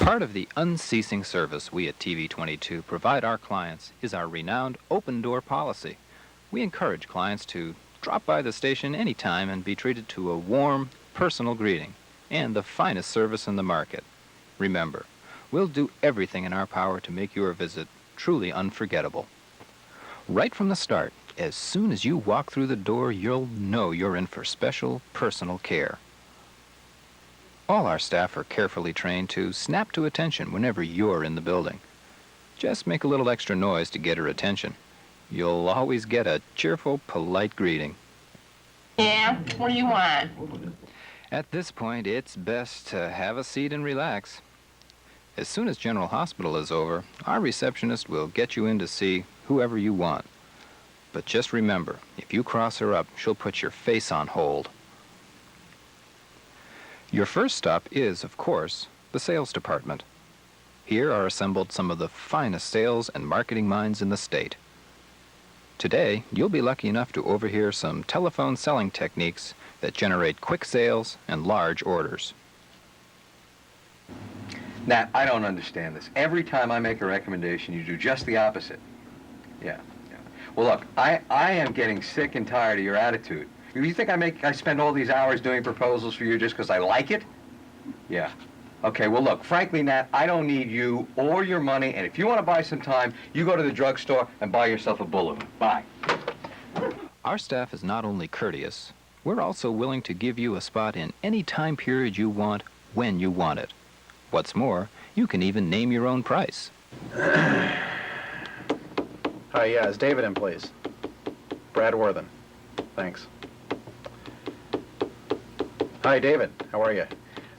Part of the unceasing service we at TV22 provide our clients is our renowned open door policy. We encourage clients to drop by the station anytime and be treated to a warm, personal greeting and the finest service in the market. Remember, we'll do everything in our power to make your visit truly unforgettable. Right from the start, as soon as you walk through the door, you'll know you're in for special, personal care. All our staff are carefully trained to snap to attention whenever you're in the building. Just make a little extra noise to get her attention. You'll always get a cheerful, polite greeting. Yeah, what do you want? At this point, it's best to have a seat and relax. As soon as General Hospital is over, our receptionist will get you in to see whoever you want. But just remember, if you cross her up, she'll put your face on hold. Your first stop is, of course, the sales department. Here are assembled some of the finest sales and marketing minds in the state. Today, you'll be lucky enough to overhear some telephone selling techniques that generate quick sales and large orders. Nat, I don't understand this. Every time I make a recommendation, you do just the opposite. Yeah. Well, look, I am getting sick and tired of your attitude. You think I spend all these hours doing proposals for you just because I like it? Yeah. Okay, well, look, frankly, Nat, I don't need you or your money, and if you want to buy some time, you go to the drugstore and buy yourself a balloon. Bye. Our staff is not only courteous, we're also willing to give you a spot in any time period you want, when you want it. What's more, you can even name your own price. Hi, yeah, is David in, please? Brad Worthen. Thanks. Hi, David. How are you?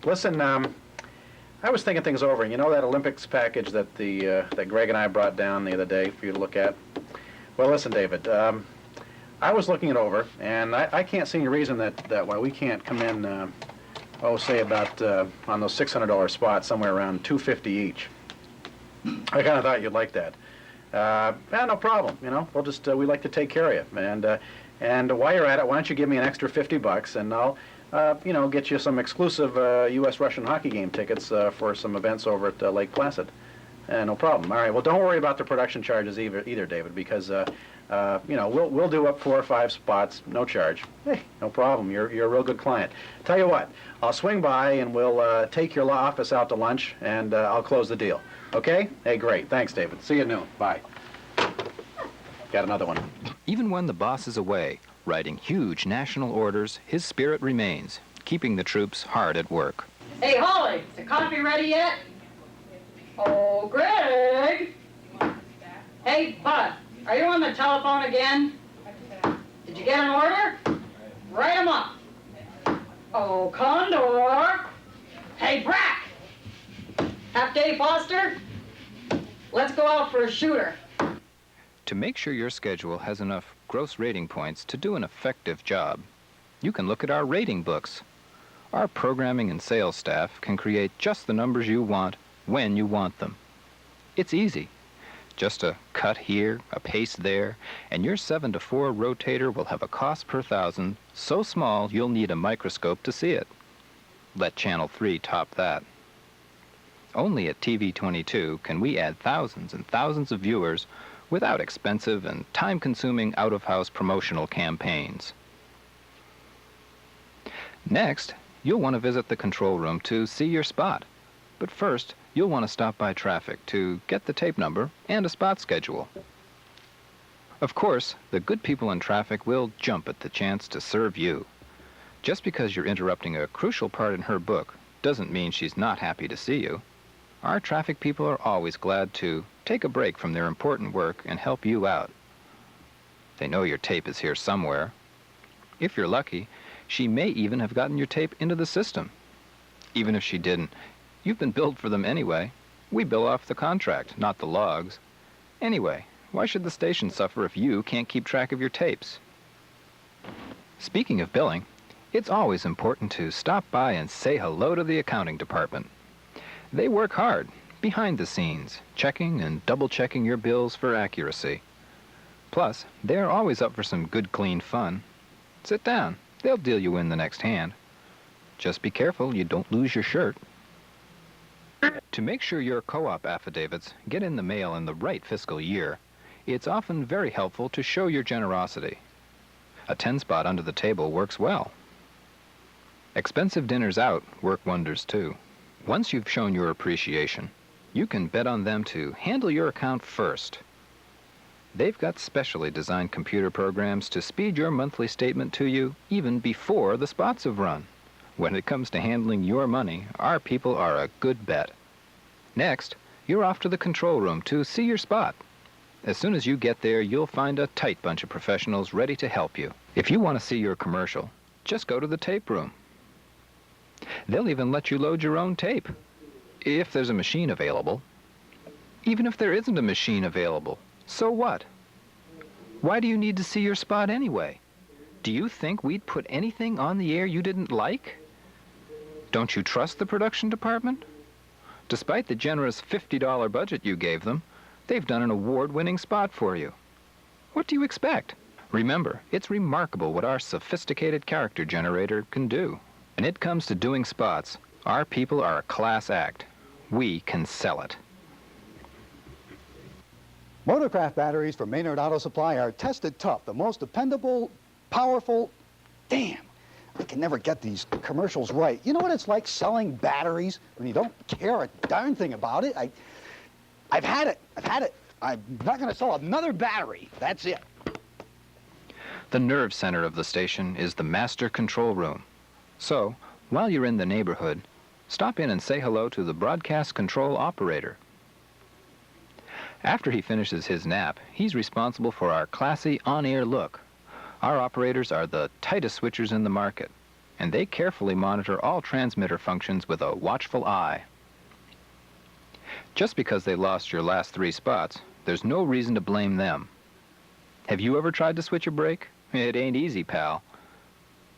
Listen, I was thinking things over. You know that Olympics package that that Greg and I brought down the other day for you to look at? Well, listen, David. I was looking it over, and I can't see any reason that why we can't come in, say about on those $600 spots, somewhere around $250 each. I kind of thought you'd like that. Yeah, no problem. You know, we'll just we like to take care of you, and while you're at it, why don't you give me an extra $50, and I'll get you some exclusive U.S.-Russian hockey game tickets for some events over at Lake Placid. No problem. All right. Well, don't worry about the production charges either, David, because we'll do up 4 or 5 spots, no charge. Hey, no problem. You're a real good client. Tell you what, I'll swing by and we'll take your office out to lunch, and I'll close the deal. Okay? Hey, great. Thanks, David. See you at noon. Bye. Got another one. Even when the boss is away, writing huge national orders, his spirit remains, keeping the troops hard at work. Hey, Holly, is the coffee ready yet? Oh, Greg! Hey, Bud, are you on the telephone again? Did you get an order? Write them up. Oh, Condor! Hey, Brack! Half-day Foster? Let's go out for a shooter. To make sure your schedule has enough gross rating points to do an effective job, you can look at our rating books. Our programming and sales staff can create just the numbers you want when you want them. It's easy. Just a cut here, a paste there, and your 7-to-4 rotator will have a cost per thousand so small you'll need a microscope to see it. Let Channel 3 top that. Only at TV22 can we add thousands and thousands of viewers without expensive and time-consuming out-of-house promotional campaigns. Next, you'll want to visit the control room to see your spot. But first, you'll want to stop by traffic to get the tape number and a spot schedule. Of course, the good people in traffic will jump at the chance to serve you. Just because you're interrupting a crucial part in her book doesn't mean she's not happy to see you. Our traffic people are always glad to take a break from their important work and help you out. They know your tape is here somewhere. If you're lucky, she may even have gotten your tape into the system. Even if she didn't, you've been billed for them anyway. We bill off the contract, not the logs. Anyway, why should the station suffer if you can't keep track of your tapes? Speaking of billing, it's always important to stop by and say hello to the accounting department. They work hard, behind the scenes, checking and double-checking your bills for accuracy. Plus, they're always up for some good, clean fun. Sit down. They'll deal you in the next hand. Just be careful you don't lose your shirt. To make sure your co-op affidavits get in the mail in the right fiscal year, it's often very helpful to show your generosity. A 10-spot under the table works well. Expensive dinners out work wonders too. Once you've shown your appreciation, you can bet on them to handle your account first. They've got specially designed computer programs to speed your monthly statement to you even before the spots have run. When it comes to handling your money, our people are a good bet. Next, you're off to the control room to see your spot. As soon as you get there, you'll find a tight bunch of professionals ready to help you. If you want to see your commercial, just go to the tape room. They'll even let you load your own tape, if there's a machine available. Even if there isn't a machine available, so what? Why do you need to see your spot anyway? Do you think we'd put anything on the air you didn't like? Don't you trust the production department? Despite the generous $50 budget you gave them, they've done an award-winning spot for you. What do you expect? Remember, it's remarkable what our sophisticated character generator can do. When it comes to doing spots, our people are a class act. We can sell it. Motorcraft batteries from Maynard Auto Supply are tested tough, the most dependable, powerful. Damn, I can never get these commercials right. You know what it's like selling batteries when you don't care a darn thing about it? I've had it. I'm not going to sell another battery. That's it. The nerve center of the station is the master control room. So, while you're in the neighborhood, stop in and say hello to the broadcast control operator. After he finishes his nap, he's responsible for our classy on-air look. Our operators are the tightest switchers in the market, and they carefully monitor all transmitter functions with a watchful eye. Just because they lost your last 3 spots, there's no reason to blame them. Have you ever tried to switch a break? It ain't easy, pal.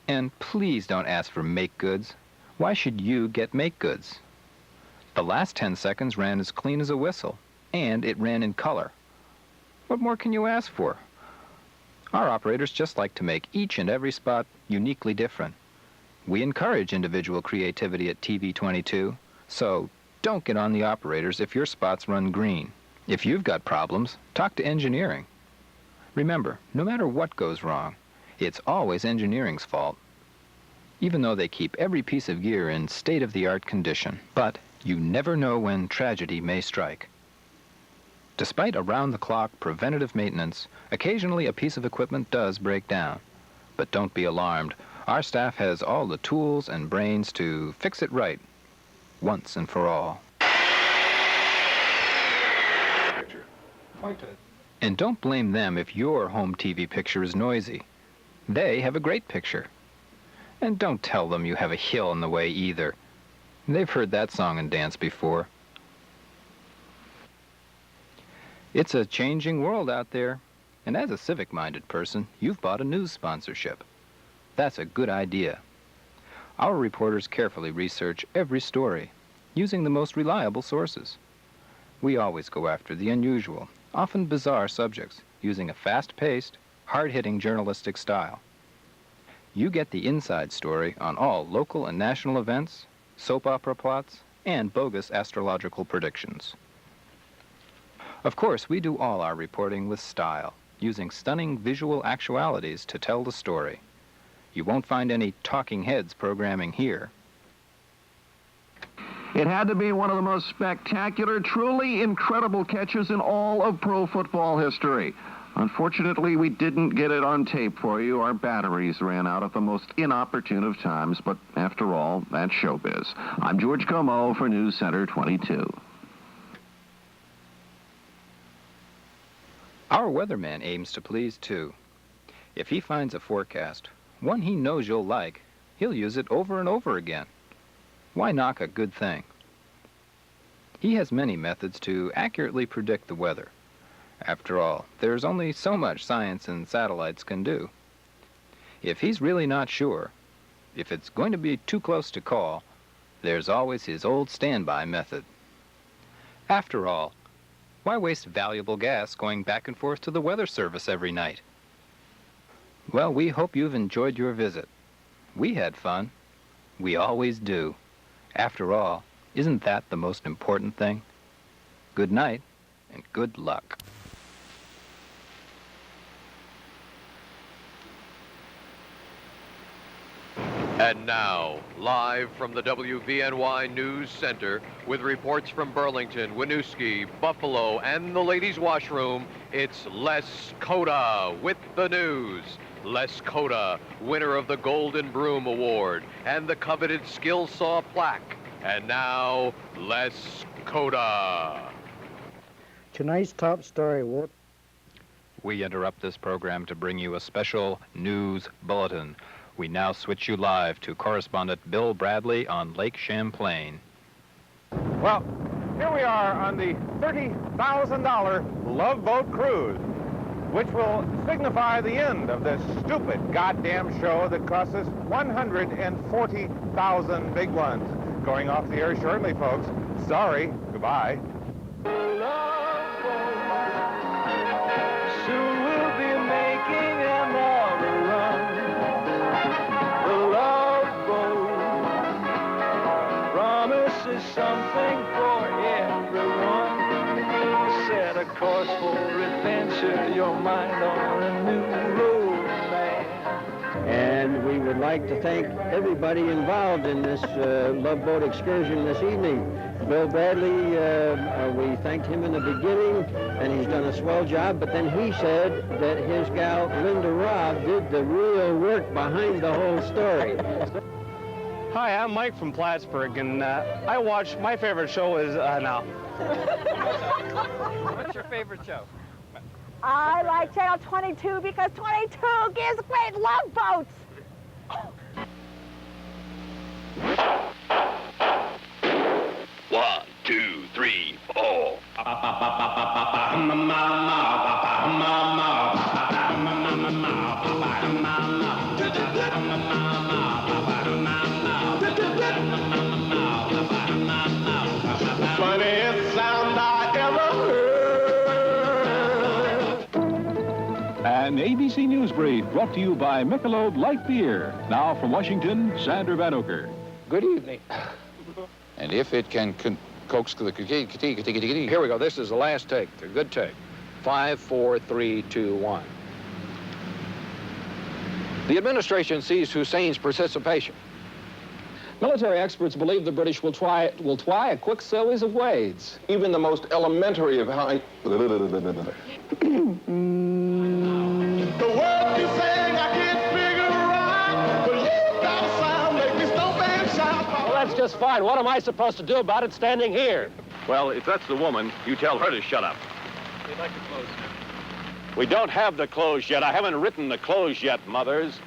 And please don't ask for make goods. Why should you get make goods? The last 10 seconds ran as clean as a whistle, and it ran in color. What more can you ask for? Our operators just like to make each and every spot uniquely different. We encourage individual creativity at TV22, so don't get on the operators if your spots run green. If you've got problems, talk to engineering. Remember, no matter what goes wrong, it's always engineering's fault, even though they keep every piece of gear in state-of-the-art condition. But you never know when tragedy may strike. Despite around-the-clock preventative maintenance, occasionally a piece of equipment does break down. But don't be alarmed. Our staff has all the tools and brains to fix it right, once and for all. And don't blame them if your home TV picture is noisy. They have a great picture. And don't tell them you have a hill in the way either. They've heard that song and dance before. It's a changing world out there, and as a civic-minded person, you've bought a news sponsorship. That's a good idea. Our reporters carefully research every story, using the most reliable sources. We always go after the unusual, often bizarre subjects, using a fast-paced, hard-hitting journalistic style. You get the inside story on all local and national events, soap opera plots, and bogus astrological predictions. Of course, we do all our reporting with style, using stunning visual actualities to tell the story. You won't find any talking heads programming here. It had to be one of the most spectacular, truly incredible catches in all of pro football history. Unfortunately, we didn't get it on tape for you. Our batteries ran out at the most inopportune of times, but after all, that's showbiz. I'm George Como for News Center 22. Our weatherman aims to please, too. If he finds a forecast, one he knows you'll like, he'll use it over and over again. Why knock a good thing? He has many methods to accurately predict the weather. After all, there's only so much science and satellites can do. If he's really not sure, if it's going to be too close to call, there's always his old standby method. After all, why waste valuable gas going back and forth to the weather service every night? Well, we hope you've enjoyed your visit. We had fun. We always do. After all, Isn't that the most important thing? Good night, and good luck. And now, live from the WVNY News Center, with reports from Burlington, Winooski, Buffalo, and the ladies' washroom, it's Les Coda with the news. Les Coda, winner of the Golden Broom Award and the coveted Skill Saw plaque. And now, Les Coda. Tonight's top story, what? We interrupt this program to bring you a special news bulletin. We now switch you live to correspondent Bill Bradley on Lake Champlain. Well, here we are on the $30,000 Love Boat Cruise, which will signify the end of this stupid goddamn show that cost us 140,000 big ones. Going off the air shortly, folks. Sorry. Goodbye. Soon we'll be making another run. The Love Boat promises something for everyone. Set a course for adventure, your mind on a new road, man. And we would like to thank everybody involved in this Love Boat excursion this evening. Bill Bradley, we thanked him in the beginning, and he's done a swell job, but then he said that his gal, Linda Robb, did the real work behind the whole story. Hi, I'm Mike from Plattsburgh, and my favorite show is, now. What's your favorite show? I like Channel 22 because 22 gives great love boats. One, two, three, four. Funniest sound I ever heard. An ABC News Brief brought to you by Michelob Light Beer. Now from Washington, Sander Van Oker. Good evening. And if it can coax the... Here we go. This is the last take. The good take. 5, 4, 3, 2, 1. The administration sees Hussein's participation. Military experts believe the British will try a quick series of ways. Even the most elementary of high... The word you sang, I can't figure out, but you got a sound, make me stomp and shout. Well, that's just fine. What am I supposed to do about it standing here? Well, if that's the woman, you tell her to shut up. We'd like to close now. We don't have the close yet. I haven't written the close yet, mothers.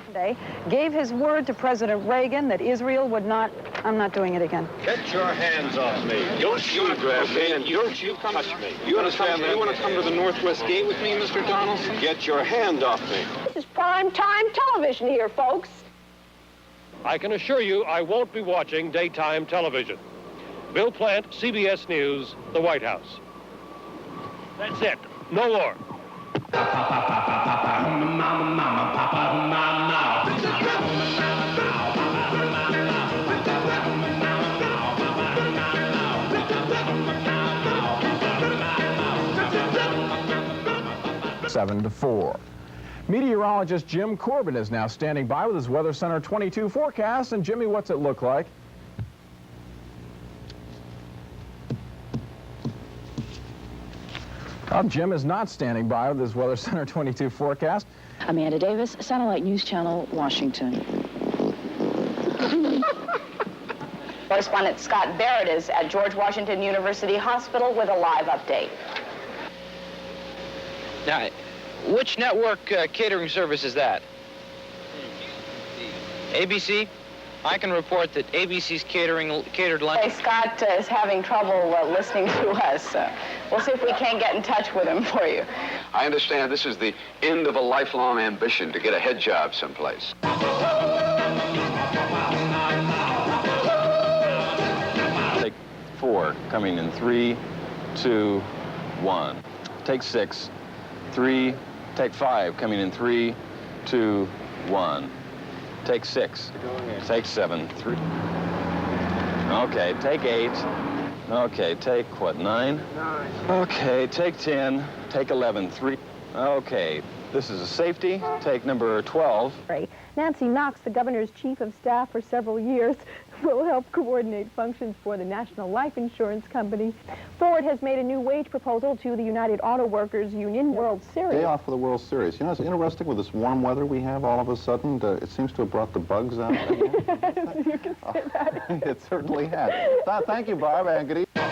Gave his word to President Reagan that Israel would not... I'm not doing it again. Get your hands off me. Don't you grab me and don't you touch me. You understand that? You want to come to the Northwest Gate with me, Mr. Donaldson? Get your hand off me. This is prime time television here, folks. I can assure you I won't be watching daytime television. Bill Plant, CBS News, the White House. That's it. No more. Seven to 4. Meteorologist Jim Corbin is now standing by with his Weather Center 22 forecast. And Jimmy, what's it look like? Jim is not standing by with his Weather Center 22 forecast. Amanda Davis, Satellite News Channel, Washington. Correspondent Scott Barrett is at George Washington University Hospital with a live update. Now, which network catering service is that? ABC? I can report that ABC's catered lunch. Hey, Scott is having trouble listening to us. We'll see if we can't get in touch with him for you. I understand this is the end of a lifelong ambition to get a head job someplace. Take 4, coming in 3, 2, 1. Take 6, 3, take 5, coming in 3, 2, 1. Take 6, take 7, 3. Okay, take 8. Okay, take what, 9? 9. Okay, take 10. Take 11. 3. Okay, this is a safety. Take number 12. Nancy Knox, the governor's chief of staff for several years, will help coordinate functions for the National Life Insurance Company. Ford has made a new wage proposal to the United Auto Workers Union World Series. Day off for the World Series. You know, it's interesting with this warm weather we have all of a sudden. It seems to have brought the bugs out. You can say that. It certainly has. Thank you, Barb, and good evening.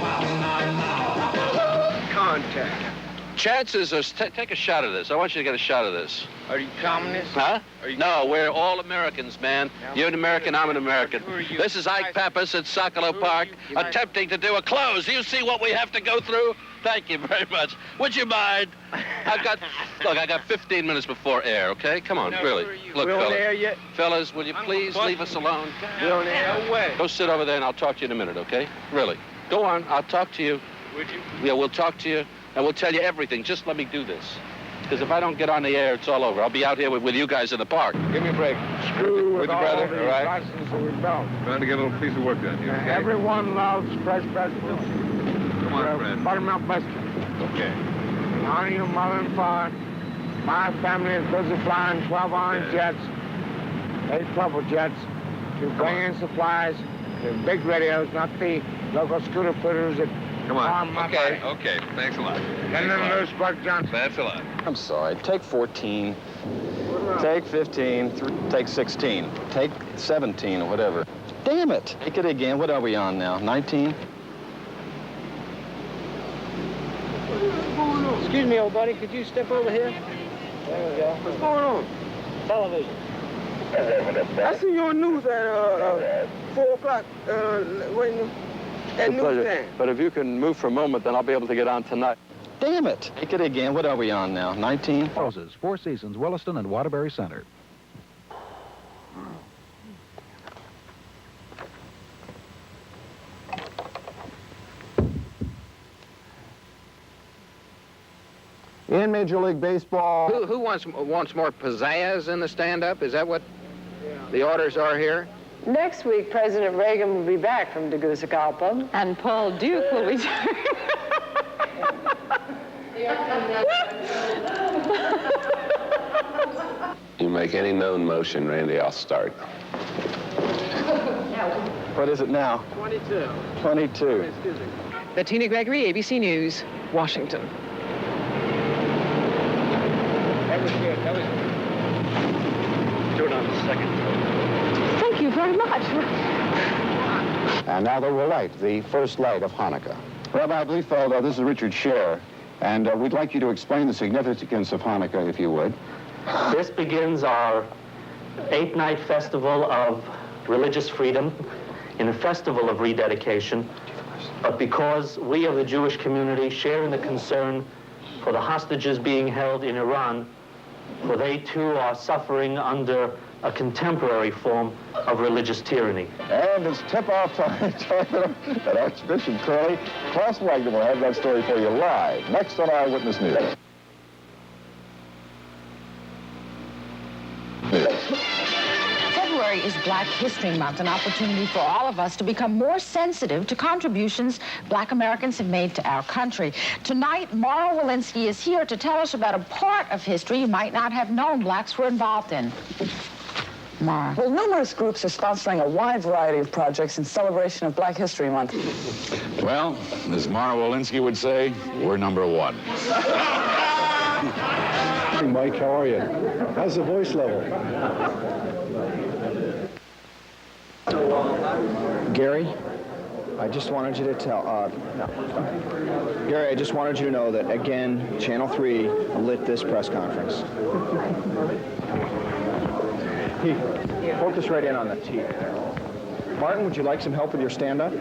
Contact. Chances are, take a shot of this. I want you to get a shot of this. Are you communists? Huh? Are you... No, we're all Americans, man. You're an American, I'm an American. This is Ike Pappas at Sokolov Park, attempting to do a close. Do you see what we have to go through? Thank you very much. Would you mind? I got 15 minutes before air, okay? Come on, really. Look, we on fellas. air yet? Fellas, will you please leave us alone? We on air? No way. Go sit over there and I'll talk to you in a minute, okay? Really. Go on, I'll talk to you. Would you? Yeah, we'll talk to you, and we'll tell you everything. Just let me do this. Because if I don't get on the air, it's all over. I'll be out here with you guys in the park. Give me a break. Screw with your all brother, the all right? licenses we built. Trying to get a little piece of work done here. Okay? Everyone loves fresh vegetables. Come on, Fred. Buttermilk biscuits. Okay. Honor your mother and father. My family is busy flying 12 orange jets, 8 purple jets, to bring in supplies, the big radios, not the local scooter putters that Come on. my Okay, body. okay. Thanks a lot. And then there's Buck Johnson. Thanks a lot. I'm sorry. Take 14. Take 15. Take 16. Take 17 or whatever. Damn it. Take it again. What are we on now? 19? Excuse me, old buddy, could you step over here? There we go. What's going on? Television. I see you on news at 4 o'clock, waiting at newsstand. But if you can move for a moment, then I'll be able to get on tonight. Damn it. Take it again. What are we on now? 19? Houses, Four Seasons, Williston, and Waterbury Center. In Major League Baseball. Who wants more pizzazz in the stand-up? Is that what the orders are here? Next week, President Reagan will be back from Tegucigalpa. And Paul Duke will return. You make any known motion, Randy, I'll start. What is it now? 22. 22. Excuse me. Bettina Gregory, ABC News, Washington. That was good. That was Do it on the second. Thank you very much. And now the light, the first light of Hanukkah. Rabbi Bliefeld, this is Richard Scher, and we'd like you to explain the significance of Hanukkah, if you would. This begins our 8-night festival of religious freedom in a festival of rededication. But because we of the Jewish community share in the concern for the hostages being held in Iran, for they too are suffering under a contemporary form of religious tyranny. And it's tip-off time at Archbishop Curley. Klaus Wagner will have that story for you live next on Eyewitness News. February is Black History Month, an opportunity for all of us to become more sensitive to contributions Black Americans have made to our country. Tonight, Mara Walensky is here to tell us about a part of history you might not have known Blacks were involved in. Mara. Well, numerous groups are sponsoring a wide variety of projects in celebration of Black History Month. Well, as Mara Walensky would say, we're number one. Mike, how are you? How's the voice level? Gary, I just wanted you to tell, Gary, I just wanted you to know that, again, Channel 3 lit this press conference. Focus right in on the teeth there. Martin, would you like some help with your stand-up?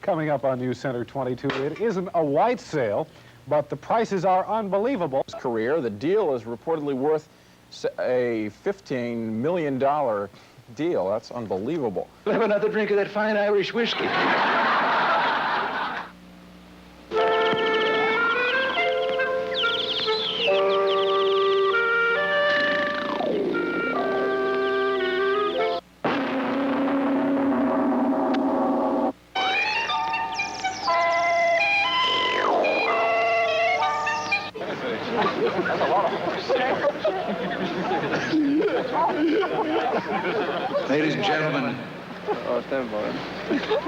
Coming up on News Center 22, it isn't a white sale, but the prices are unbelievable. Career, the deal is reportedly worth a $15 million deal. That's unbelievable. We'll have another drink of that fine Irish whiskey. Ladies and gentlemen,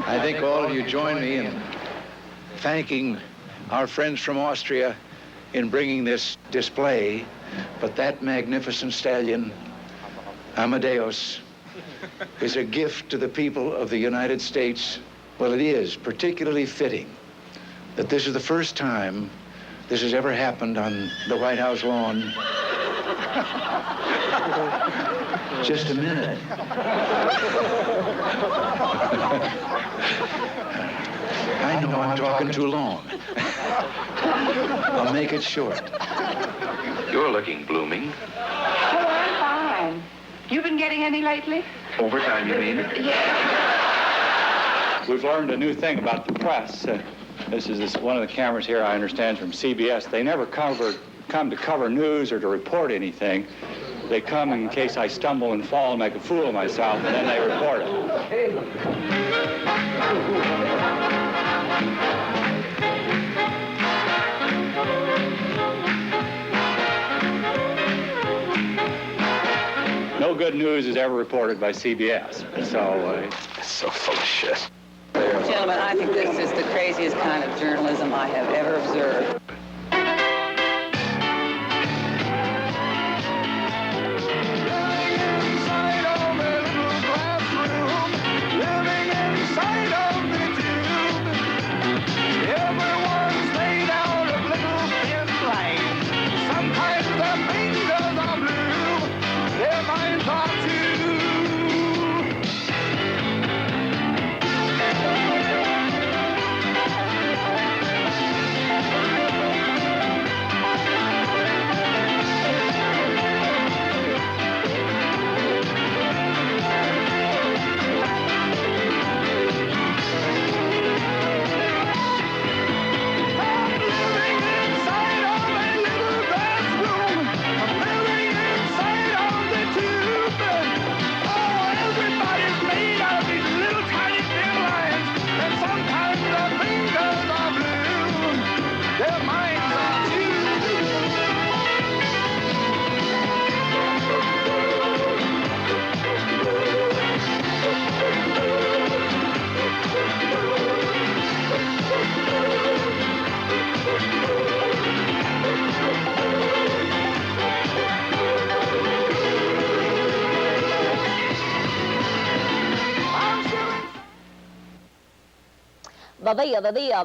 I think all of you join me in thanking our friends from Austria in bringing this display, but that magnificent stallion, Amadeus, is a gift to the people of the United States. Well, it is particularly fitting that this is the first time this has ever happened on the White House lawn. Just a minute. I know I'm talking too long. I'll make it short. You're looking blooming. Oh, I'm fine. You been getting any lately? Overtime, you mean? Yeah. We've learned a new thing about the press. This is one of the cameras here, I understand, from CBS. They never come to cover news or to report anything. They come in case I stumble and fall and make a fool of myself, and then they report it. No good news is ever reported by CBS, so... so full of shit. Gentlemen, I think this is the craziest kind of journalism I have ever observed.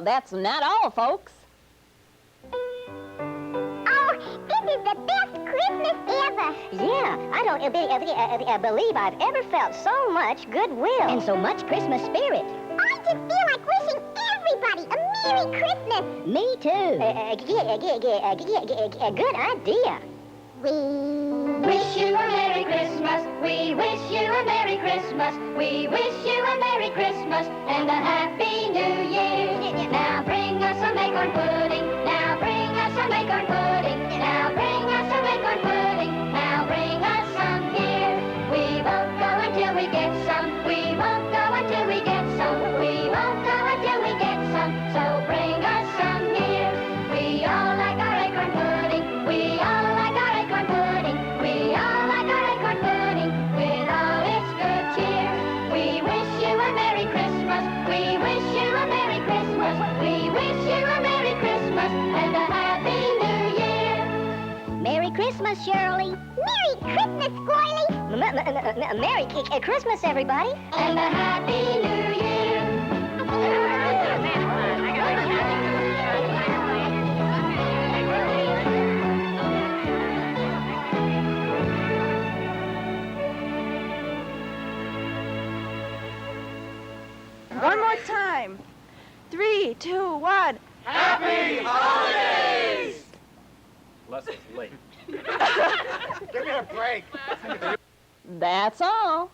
That's not all, folks. Oh, this is the best Christmas ever. Yeah, I don't believe I've ever felt so much goodwill. And so much Christmas spirit. I just feel like wishing everybody a Merry Christmas. Me too. Good idea. We wish you a Merry Christmas. We wish you a Merry Christmas. We wish you a Merry Christmas and a Happy New Year. Now bring us some acorn pudding. Now bring us some acorn pudding. Now bring us some acorn pudding. Now bring us some here. We won't go until we get some. We won't go until we get some. We won't go until we get some. So bring us some here. We all like our acorn pudding. We all like our acorn pudding. We all like our acorn pudding with all its good cheer. We wish you a Merry Christmas. We wish you a Merry Christmas. We wish you a Merry Christmas and a Happy New Year. Merry Christmas, Shirley. Merry Christmas, Squirrely. Merry Christmas, everybody. And a Happy New Year. One more time. 3, 2, 1. Happy Holidays! Lesson's late. Give me a break. That's all.